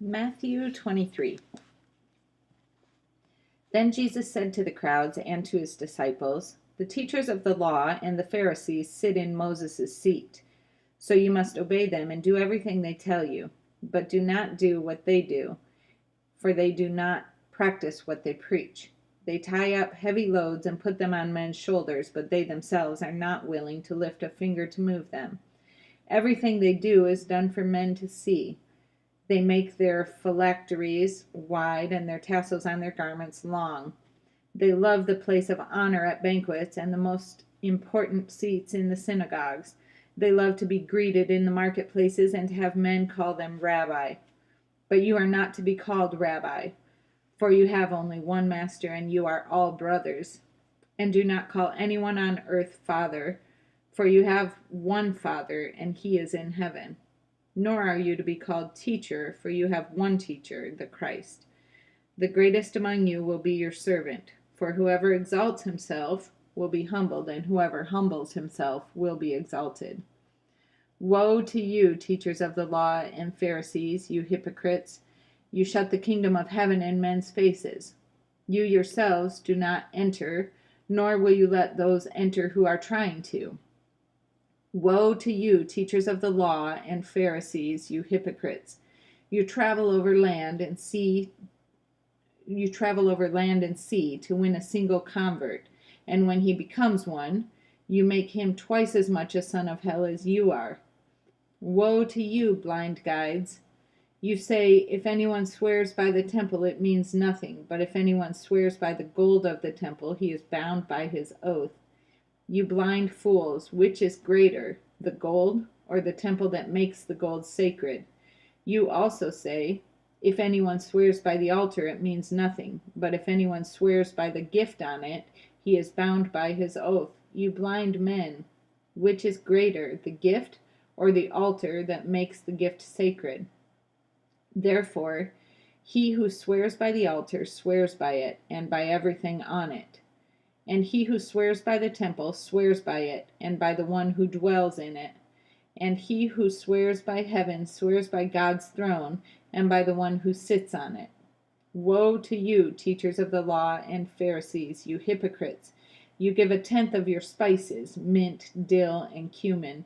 Matthew 23. Then Jesus said to the crowds and to his disciples, "The teachers of the law and the Pharisees sit in Moses' seat. So you must obey them and do everything they tell you. But do not do what they do, for they do not practice what they preach. They tie up heavy loads and put them on men's shoulders, but they themselves are not willing to lift a finger to move them. Everything they do is done for men to see. They make their phylacteries wide and their tassels on their garments long. They love the place of honor at banquets and the most important seats in the synagogues. They love to be greeted in the marketplaces and to have men call them rabbi. But you are not to be called rabbi, for you have only one master and you are all brothers. And do not call anyone on earth father, for you have one Father and he is in heaven. Nor are you to be called teacher, for you have one teacher, the Christ. The greatest among you will be your servant, for whoever exalts himself will be humbled, and whoever humbles himself will be exalted. Woe to you, teachers of the law and Pharisees, you hypocrites! You shut the kingdom of heaven in men's faces. You yourselves do not enter, nor will you let those enter who are trying to. Woe to you, teachers of the law and Pharisees, you hypocrites! You travel over land and sea to win a single convert, and when he becomes one, you make him twice as much a son of hell as you are. Woe to you, blind guides! You say, if anyone swears by the temple, it means nothing, but if anyone swears by the gold of the temple, he is bound by his oath. You blind fools, which is greater, the gold or the temple that makes the gold sacred? You also say, if anyone swears by the altar, it means nothing, but if anyone swears by the gift on it, he is bound by his oath. You blind men, which is greater, the gift or the altar that makes the gift sacred? Therefore, he who swears by the altar swears by it and by everything on it. And he who swears by the temple swears by it, and by the one who dwells in it. And he who swears by heaven swears by God's throne, and by the one who sits on it. Woe to you, teachers of the law and Pharisees, you hypocrites! You give a tenth of your spices, mint, dill, and cumin,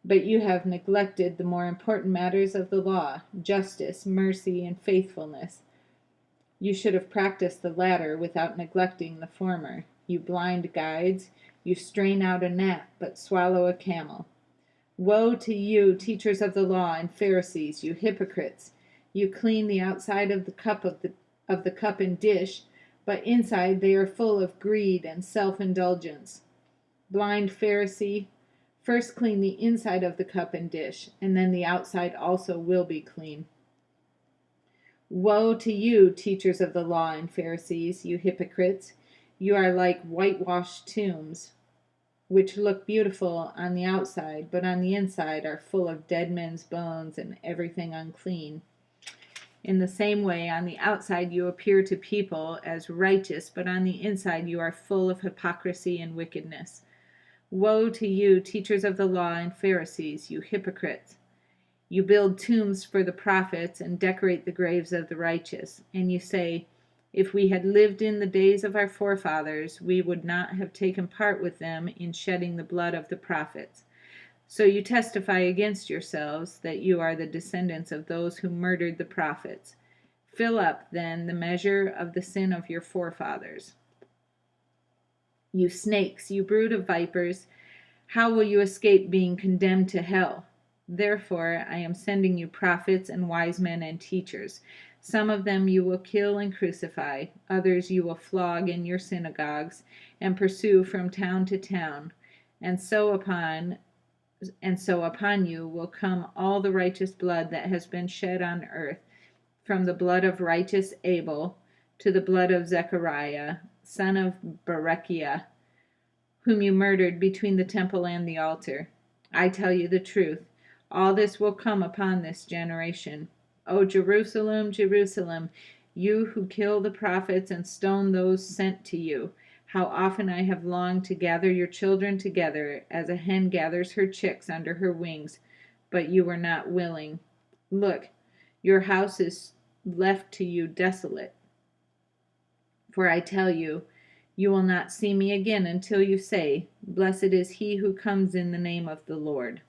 but you have neglected the more important matters of the law, justice, mercy, and faithfulness. You should have practiced the latter without neglecting the former. You blind guides, you strain out a gnat, but swallow a camel. Woe to you, teachers of the law and Pharisees, you hypocrites! You clean the outside of the cup and dish, but inside they are full of greed and self-indulgence. Blind Pharisee, first clean the inside of the cup and dish, and then the outside also will be clean. Woe to you, teachers of the law and Pharisees, you hypocrites! You are like whitewashed tombs, which look beautiful on the outside, but on the inside are full of dead men's bones and everything unclean. In the same way, on the outside you appear to people as righteous, but on the inside you are full of hypocrisy and wickedness. Woe to you, teachers of the law and Pharisees, you hypocrites! You build tombs for the prophets and decorate the graves of the righteous, and you say, if we had lived in the days of our forefathers, we would not have taken part with them in shedding the blood of the prophets. So you testify against yourselves that you are the descendants of those who murdered the prophets. Fill up, then, the measure of the sin of your forefathers. You snakes, you brood of vipers, how will you escape being condemned to hell? Therefore, I am sending you prophets and wise men and teachers. Some of them you will kill and crucify, others you will flog in your synagogues and pursue from town to town, and so upon you will come all the righteous blood that has been shed on earth, from the blood of righteous Abel to the blood of Zechariah, son of Berechiah, whom you murdered between the temple and the altar. I tell you the truth, all this will come upon this generation. O Jerusalem, Jerusalem, you who kill the prophets and stone those sent to you, how often I have longed to gather your children together as a hen gathers her chicks under her wings, but you were not willing. Look, Your house is left to you desolate. For I tell you, you will not see me again until you say, Blessed is he who comes in the name of the Lord."